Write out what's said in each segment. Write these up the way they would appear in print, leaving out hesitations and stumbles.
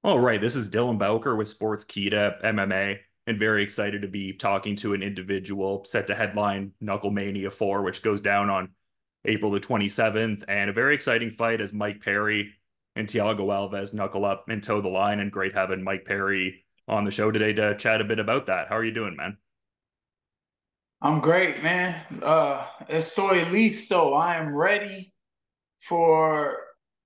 All right, this is Dylan Bowker with Sportskeeda MMA, and very excited to be talking to an individual set to headline KnuckleMania IV, which goes down on April the 27th, and a very exciting fight as Mike Perry and Thiago Alves knuckle up and toe the line, and great having Mike Perry on the show today to chat a bit about that. How are you doing, man? I'm great, man. Estoy listo. I am ready for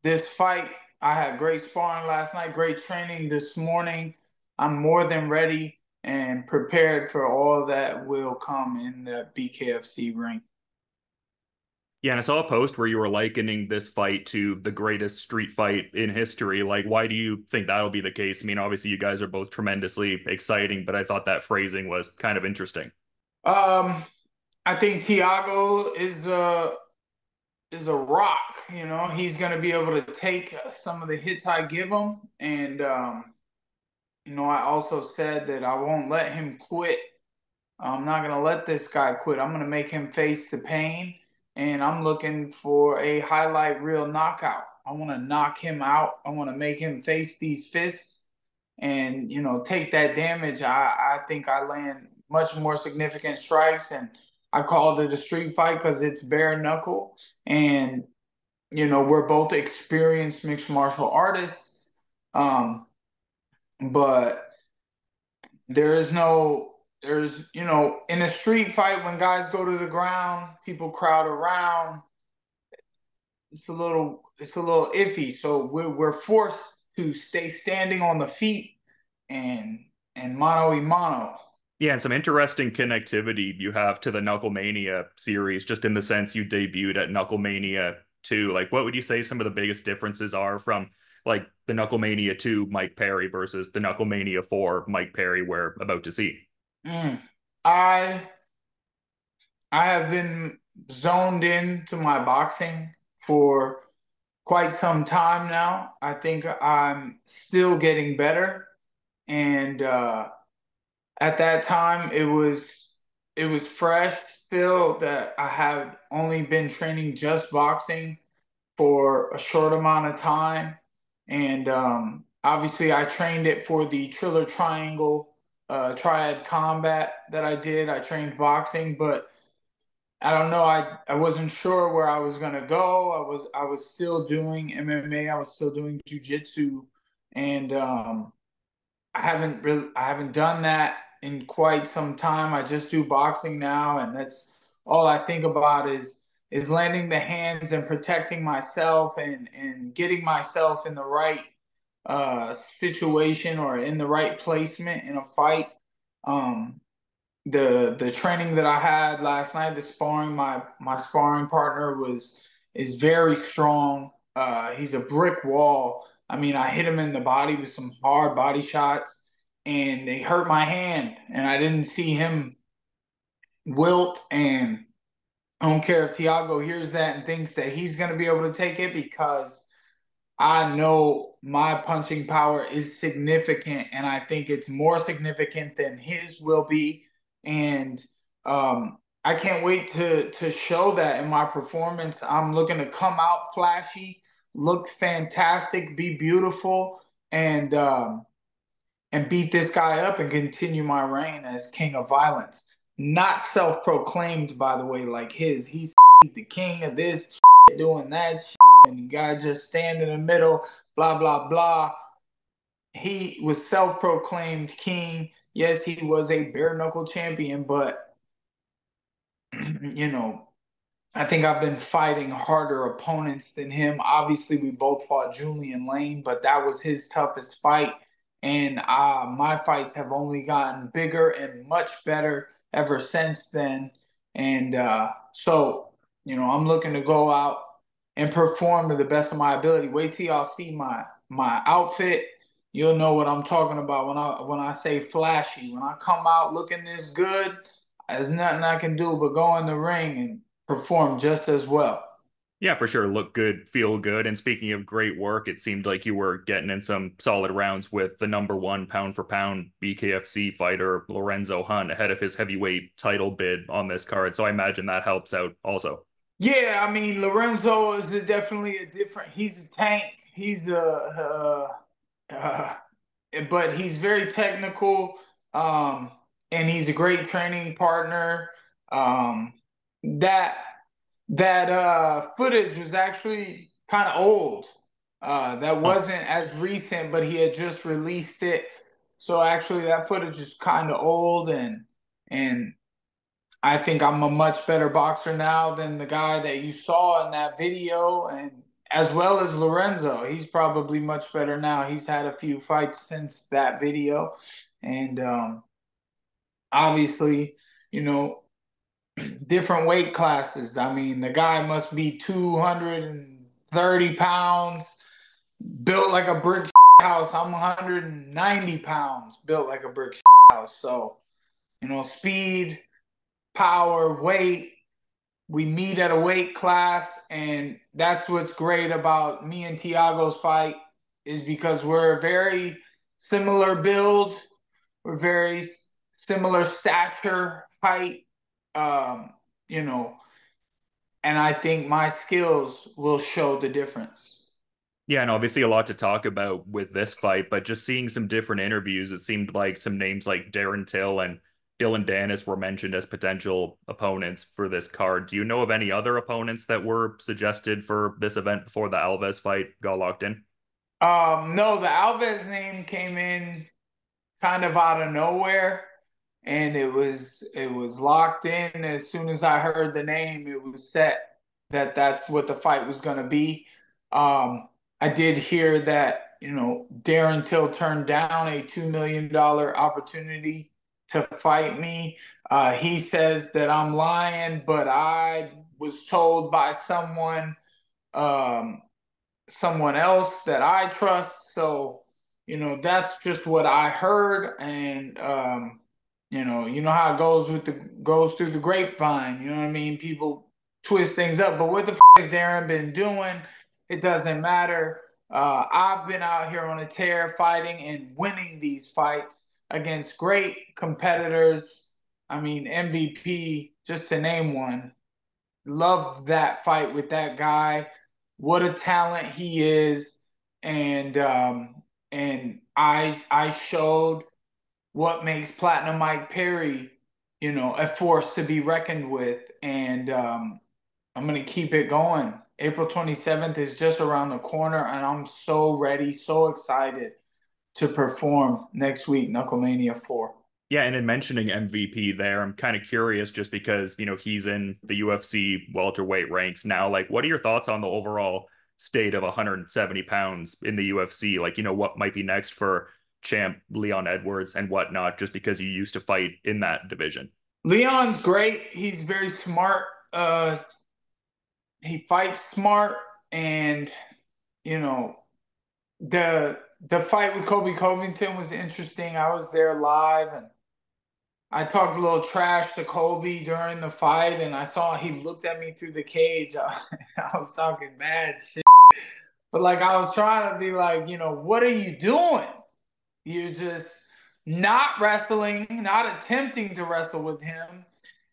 this fight. I had great sparring last night, great training this morning. I'm more than ready and prepared for all that will come in the BKFC ring. Yeah, and I saw a post where you were likening this fight to the greatest street fight in history. Like, why do you think that'll be the case? I mean, obviously, you guys are both tremendously exciting, but I thought that phrasing was kind of interesting. Um, I think Thiago is a rock. He's going to be able to take some of the hits I give him, and I also said that I won't let him quit. I'm not going to let this guy quit. I'm going to make him face the pain, and I'm looking for a highlight reel knockout. I want to knock him out. I want to make him face these fists and, take that damage. I think I land much more significant strikes, and I called it a street fight because it's bare knuckle. And, we're both experienced mixed martial artists. Um, but in a street fight, when guys go to the ground, people crowd around. It's a little iffy. So we're forced to stay standing on the feet and mano y mano. Yeah, and some interesting connectivity you have to the Knucklemania series, just in the sense you debuted at Knucklemania 2. Like, what would you say some of the biggest differences are from like the Knucklemania 2 Mike Perry versus the Knucklemania 4 Mike Perry we're about to see? Mm. I I have been zoned in to my boxing for quite some time now. I think I'm still getting better, and at that time it was fresh still that I had only been training just boxing for a short amount of time. And obviously I trained it for the Triller Triangle triad combat that I did. I trained boxing, but I don't know. I wasn't sure where I was gonna go. I was still doing MMA. I was still doing jujitsu, and I haven't done that in quite some time. I just do boxing now, and that's all I think about is landing the hands and protecting myself and getting myself in the right situation or in the right placement in a fight. Um, the training that I had last night, the sparring, my sparring partner is very strong. He's a brick wall. I mean, I hit him in the body with some hard body shots, and they hurt my hand, and I didn't see him wilt. And I don't care if Thiago hears that and thinks that he's going to be able to take it, because I know my punching power is significant, and I think it's more significant than his will be. And I can't wait to show that in my performance. I'm looking to come out flashy, look fantastic, be beautiful, and beat this guy up and continue my reign as king of violence. Not self-proclaimed, by the way, like his. He's the king of this, doing that, and you gotta just stand in the middle, blah blah blah. He was self-proclaimed king. Yes, he was a bare knuckle champion, but you know, I think I've been fighting harder opponents than him. Obviously, we both fought Julian Lane, but that was his toughest fight. And my fights have only gotten bigger and much better ever since then. And I'm looking to go out and perform to the best of my ability. Wait till y'all see my outfit. You'll know what I'm talking about when I say flashy. When I come out looking this good, there's nothing I can do but go in the ring and perform just as well. Yeah, for sure. Look good, feel good. And speaking of great work, it seemed like you were getting in some solid rounds with the number one pound for pound BKFC fighter, Lorenzo Hunt, ahead of his heavyweight title bid on this card. So I imagine that helps out also. Yeah, I mean, Lorenzo is definitely a different. He's a tank. Uh, but he's very technical, um, and he's a great training partner. Um, that that footage was actually kind of old. That Oh, wasn't as recent, but he had just released it. So actually, that footage is kind of old, and I think I'm a much better boxer now than the guy that you saw in that video, and as well as Lorenzo. He's probably much better now. He's had a few fights since that video, and obviously, you know, different weight classes. I mean, the guy must be 230 pounds, built like a brick house. I'm 190 pounds, built like a brick house. So, speed, power, weight, we meet at a weight class, and that's what's great about me and Thiago's fight is because we're very similar build, we're very similar stature, height, um, you know, and I think my skills will show the difference. yeah, and obviously a lot to talk about with this fight, but just seeing some different interviews, it seemed like some names like Darren Till and Dylan Dennis were mentioned as potential opponents for this card. Do you know of any other opponents that were suggested for this event before the Alves fight got locked in? No, the Alves name came in kind of out of nowhere, and it was locked in as soon as I heard the name. It was set that that's what the fight was going to be. I did hear that Darren Till turned down a $2 million opportunity to fight me. He says that I'm lying, but I was told by um, someone else that I trust. So, that's just what I heard. And you know how it goes through the grapevine. You know what I mean? People twist things up. But what the has Darren been doing? It doesn't matter. I've been out here on a tear fighting and winning these fights against great competitors. I mean, MVP, just to name one. Loved that fight with that guy. What a talent he is, and I showed what makes Platinum Mike Perry, a force to be reckoned with, and I'm gonna keep it going. April 27th is just around the corner, and I'm so ready, so excited to perform next week, KnuckleMania 4. Yeah, and in mentioning MVP there, I'm kind of curious just because, he's in the UFC welterweight ranks now. Like, what are your thoughts on the overall state of 170 pounds in the UFC? Like, what might be next for champ Leon Edwards and whatnot, just because you used to fight in that division? Leon's great. He's very smart. He fights smart, and you know the fight with Kobe Covington was interesting. I was there live, and I talked a little trash to Kobe during the fight, and I saw he looked at me through the cage. I was talking bad shit, but like I was trying to be like, what are you doing? You're just not wrestling, not attempting to wrestle with him.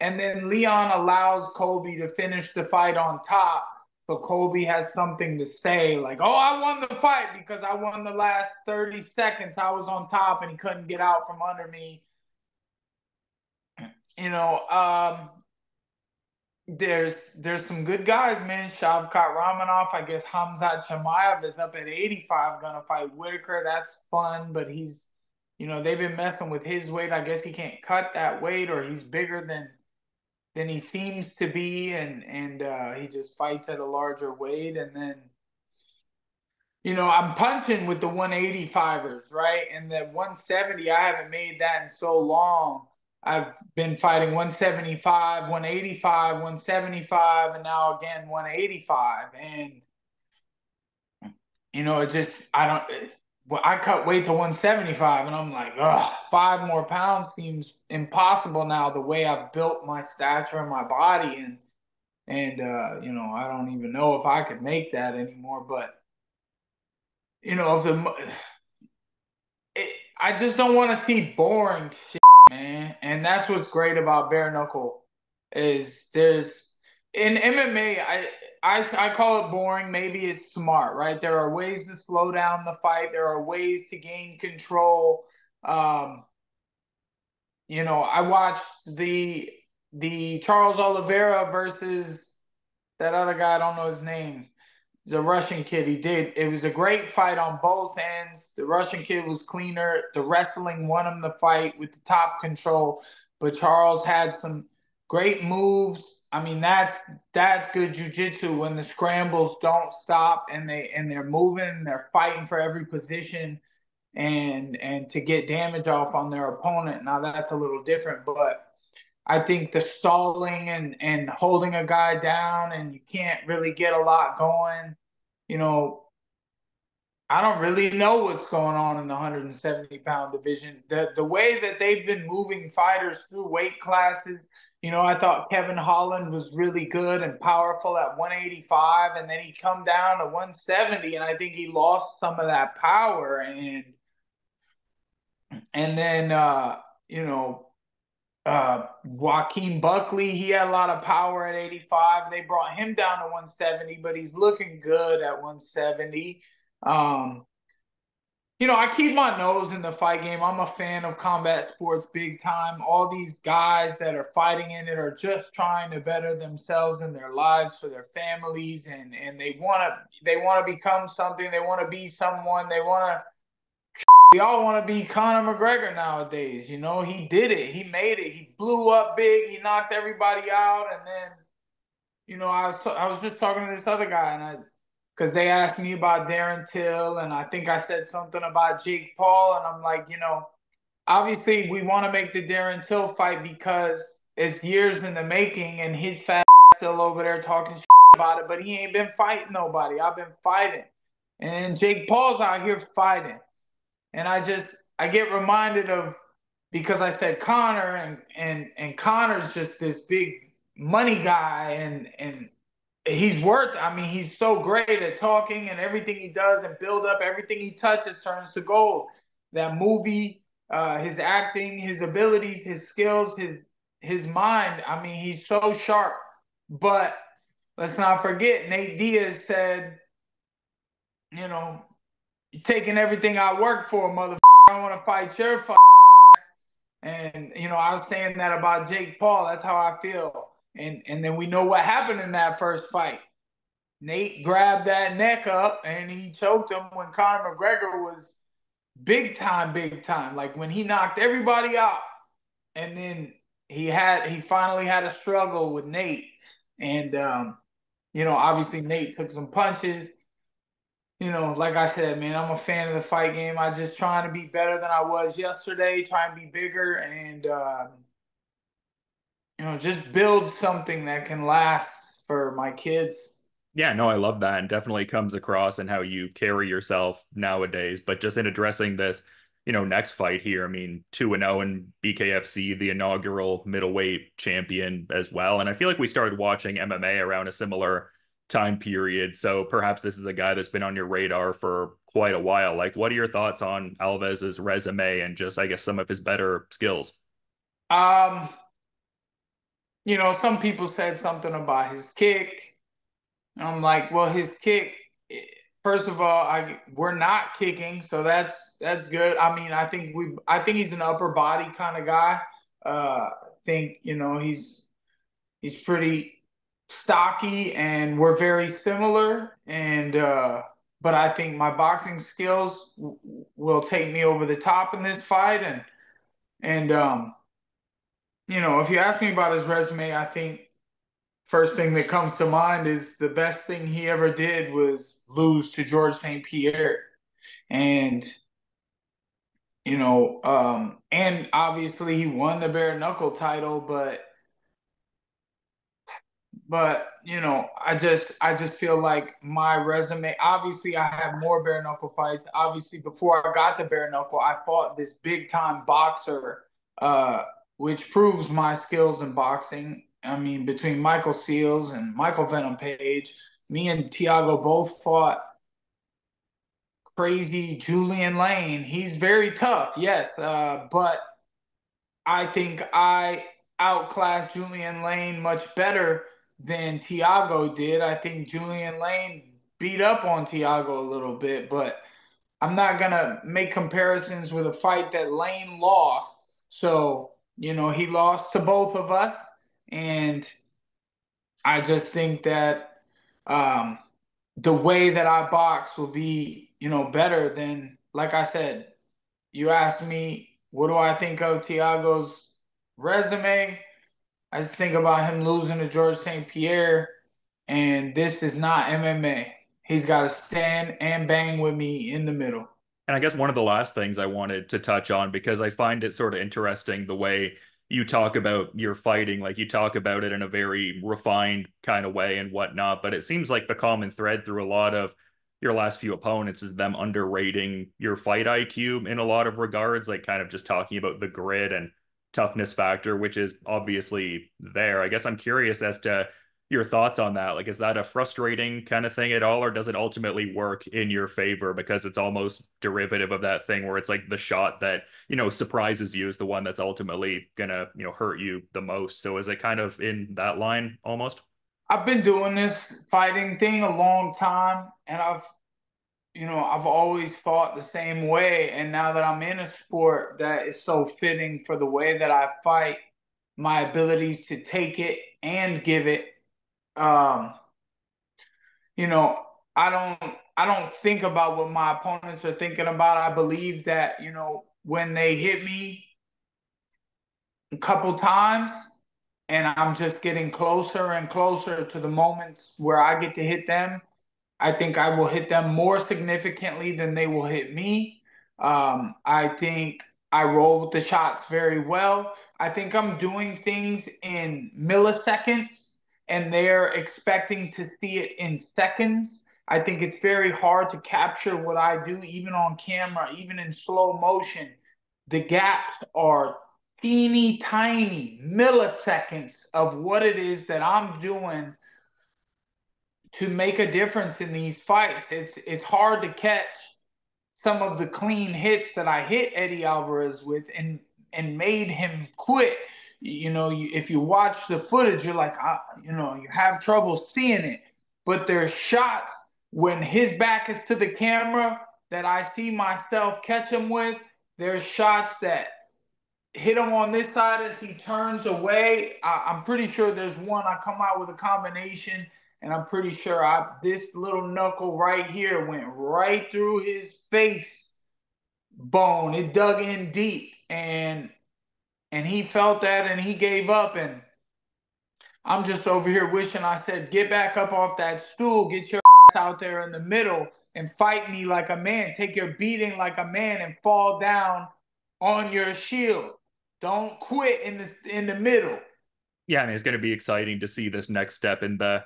And then Leon allows Kobe to finish the fight on top. So Kobe has something to say, like, oh, I won the fight because I won the last 30 seconds. I was on top and he couldn't get out from under me. You know, there's some good guys, man. Shavkat Ramanov, I guess Hamzat Chimaev is up at 85, gonna fight Whitaker. That's fun, but they've been messing with his weight. I guess he can't cut that weight, or he's bigger than he seems to be, and he just fights at a larger weight. And then, I'm punching with the 185ers, right? And the 170, I haven't made that in so long. I've been fighting 175, 185, 175, and now again 185. And it just I don't well, I cut weight to 175, and I'm like, ugh, 5 more pounds seems impossible now, the way I've built my stature and my body, and I don't even know if I could make that anymore. But if I just don't want to see boring shit, man. And that's what's great about bare knuckle is there's in MMA. I call it boring. Maybe it's smart, right? There are ways to slow down the fight. There are ways to gain control. Um, I watched the Charles Oliveira versus that other guy. I don't know his name. He's a Russian kid. It was a great fight on both ends. The Russian kid was cleaner. The wrestling won him the fight with the top control. But Charles had some great moves. I mean, that's good jujitsu when the scrambles don't stop and they're moving, they're fighting for every position and to get damage off on their opponent. Now that's a little different, but I think the stalling and holding a guy down and you can't really get a lot going, you know, I don't really know what's going on in the 170-pound division. The way that they've been moving fighters through weight classes, I thought Kevin Holland was really good and powerful at 185, and then he come down to 170, and I think he lost some of that power. And then Joaquin Buckley, he had a lot of power at 85. They brought him down to 170, but he's looking good at 170. I keep my nose in the fight game. I'm a fan of combat sports big time. All these guys that are fighting in it are just trying to better themselves in their lives for their families, and they want to become something. They want to be someone. We all want to be Conor McGregor nowadays. He did it. He made it. He blew up big. He knocked everybody out, and then I was just talking to this other guy, because they asked me about Darren Till, and I think I said something about Jake Paul, and I'm like, obviously we want to make the Darren Till fight because it's years in the making, and his fat still over there talking shit about it, but he ain't been fighting nobody. I've been fighting, and Jake Paul's out here fighting, and I get reminded of, because I said Conor, and Conor's just this big money guy, and he's so great at talking, and everything he does and build up, everything he touches turns to gold. That movie, his acting, his abilities, his skills, his mind. I mean, he's so sharp. But let's not forget, Nate Diaz said, you know, you're taking everything I work for, motherfucker. I want to fight your fight. And I was saying that about Jake Paul. That's how I feel. And then we know what happened in that first fight. Nate grabbed that neck up and he choked him when Conor McGregor was big time, big time. Like when he knocked everybody out, and then he finally had a struggle with Nate, and obviously Nate took some punches. Like I said, man, I'm a fan of the fight game. I just trying to be better than I was yesterday, trying to be bigger, and just build something that can last for my kids. Yeah, no, I love that, and definitely comes across in how you carry yourself nowadays. But just in addressing this, next fight here, I mean, 2-0 in BKFC, the inaugural middleweight champion as well. And I feel like we started watching MMA around a similar time period. So perhaps this is a guy that's been on your radar for quite a while. Like, what are your thoughts on Alves's resume and just, I guess, some of his better skills? Um, some people said something about his kick. I'm like, well, his kick. First of all, we're not kicking, so that's good. I mean, I think he's an upper body kind of guy. I think he's pretty stocky, and we're very similar. And but I think my boxing skills will take me over the top in this fight. And if you ask me about his resume, I think first thing that comes to mind is the best thing he ever did was lose to George St. Pierre. And, and obviously he won the bare knuckle title, but I just feel like my resume, obviously I have more bare knuckle fights. Obviously before I got the bare knuckle, I fought this big time boxer, which proves my skills in boxing. I mean, between Michael Seals and Michael Venom Page, me and Thiago both fought crazy Julian Lane. He's very tough, yes, but I think I outclassed Julian Lane much better than Thiago did. I think Julian Lane beat up on Thiago a little bit, but I'm not gonna make comparisons with a fight that Lane lost. So, he lost to both of us. And I just think that um, the way that I box will be, better than, like I said, you asked me, what do I think of Thiago's resume? I just think about him losing to George St. Pierre, and this is not MMA. He's got to stand and bang with me in the middle. And I guess one of the last things I wanted to touch on, because I find it sort of interesting the way you talk about your fighting, like you talk about it in a very refined kind of way and whatnot. But it seems like the common thread through a lot of your last few opponents is them underrating your fight IQ in a lot of regards, like kind of just talking about the grit and toughness factor, which is obviously there. I guess I'm curious as to your thoughts on that. Like, is that a frustrating kind of thing at all, or does it ultimately work in your favor because it's almost derivative of that thing where it's like the shot that, surprises you is the one that's ultimately gonna, hurt you the most? So is it kind of in that line almost? I've been doing this fighting thing a long time, and I've always fought the same way. And now that I'm in a sport that is so fitting for the way that I fight, my abilities to take it and give it, um, you know, I don't think about what my opponents are thinking about. I believe that, when they hit me a couple times and I'm just getting closer and closer to the moments where I get to hit them, I think I will hit them more significantly than they will hit me. I think I roll with the shots very well. I think I'm doing things in milliseconds and they're expecting to see it in seconds. I think it's very hard to capture what I do, even on camera, even in slow motion. The gaps are teeny tiny milliseconds of what it is that I'm doing to make a difference in these fights. It's hard to catch some of the clean hits that I hit Eddie Alvarez with and made him quit. If you watch the footage, you're like, you have trouble seeing it. But there's shots when his back is to the camera that I see myself catch him with. There's shots that hit him on this side as he turns away. I'm pretty sure there's one I come out with a combination, and I'm pretty sure this little knuckle right here went right through his face bone. It dug in deep, and he felt that, and he gave up. And I'm just over here wishing I said, get back up off that stool, get your ass out there in the middle, and fight me like a man. Take your beating like a man and fall down on your shield. Don't quit in the middle. Yeah, I mean, it's going to be exciting to see this next step in the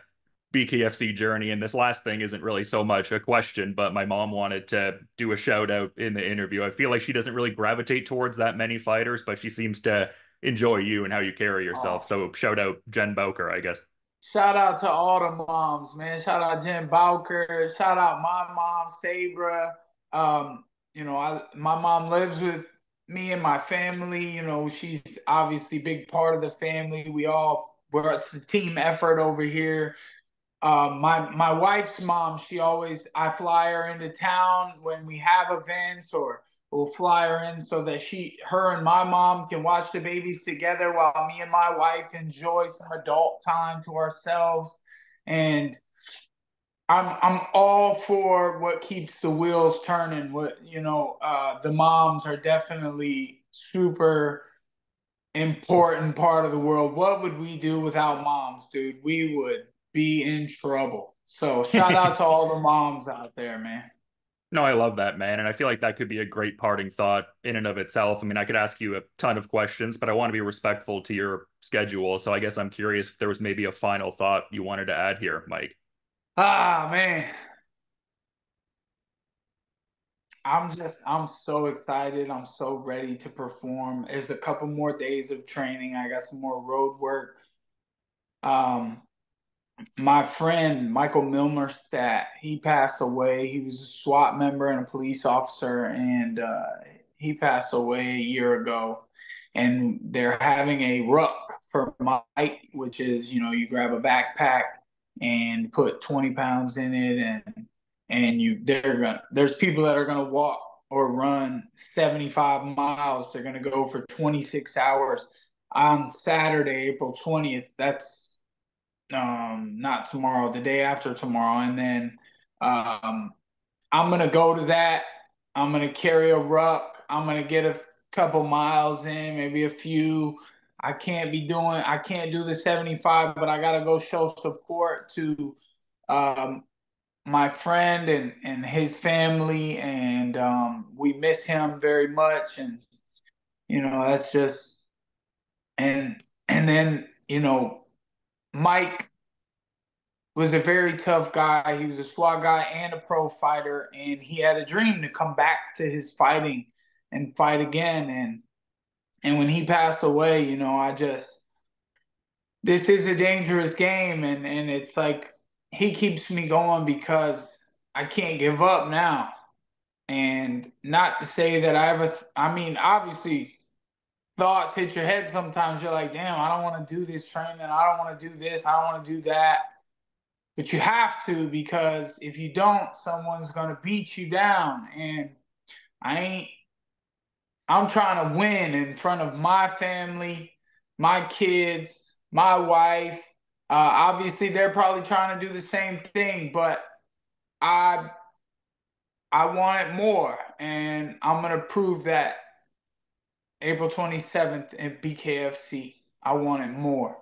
BKFC journey. And this last thing isn't really so much a question, but my mom wanted to do a shout out in the interview. I feel like she doesn't really gravitate towards that many fighters, but she seems to enjoy you and how you carry yourself. Oh, So shout out Jen Bowker, I guess. shout out to all the moms, man. Shout out Jen Bowker. Shout out my mom, Sabra. My mom lives with me and my family. She's obviously a big part of the family. It's a team effort over here. My wife's mom, I fly her into town when we have events, or we'll fly her in so that her and my mom can watch the babies together while me and my wife enjoy some adult time to ourselves. And I'm all for what keeps the wheels turning. The moms are definitely super important part of the world. What would we do without moms, dude? We would be in trouble. So shout out to all the moms out there, man. No, I love that, man. And I feel like that could be a great parting thought in and of itself. I mean, I could ask you a ton of questions, but I want to be respectful to your schedule. So I guess I'm curious if there was maybe a final thought you wanted to add here, Mike. Man, I'm so excited. I'm so ready to perform. There's a couple more days of training. I got some more road work. Um, my friend Michael Milmerstat, he passed away. He was a SWAT member and a police officer, and he passed away a year ago. and they're having a ruck for Mike, which is, you grab a backpack and put 20 pounds in it, there's people that are gonna walk or run 75 miles. They're gonna go for 26 hours on Saturday, April 20th. That's not tomorrow, the day after tomorrow. And then um I'm gonna go to that. I'm gonna carry a ruck. I'm gonna get a couple miles in, maybe a few. I can't do the 75, but I gotta go show support to um, my friend and his family, and we miss him very much. And that's just and then Mike was a very tough guy. He was a SWAT guy and a pro fighter, and he had a dream to come back to his fighting and fight again. And when he passed away, I just this is a dangerous game, and it's like he keeps me going because I can't give up now. And not to say that I mean, obviously thoughts hit your head sometimes. You're like, damn, I don't want to do this training. I don't want to do this. I don't want to do that. But you have to, because if you don't, someone's gonna beat you down. And I ain't I'm trying to win in front of my family, my kids, my wife. Obviously they're probably trying to do the same thing, but I I want it more. And I'm gonna prove that April 27th at BKFC. I want it more.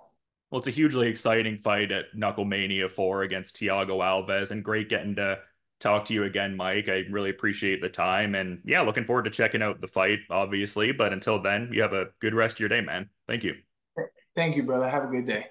Well, it's a hugely exciting fight at KnuckleMania 4 against Thiago Alves, and great getting to talk to you again, Mike. I really appreciate the time, and yeah, looking forward to checking out the fight, obviously. But until then, you have a good rest of your day, man. Thank you. Thank you, brother. Have a good day.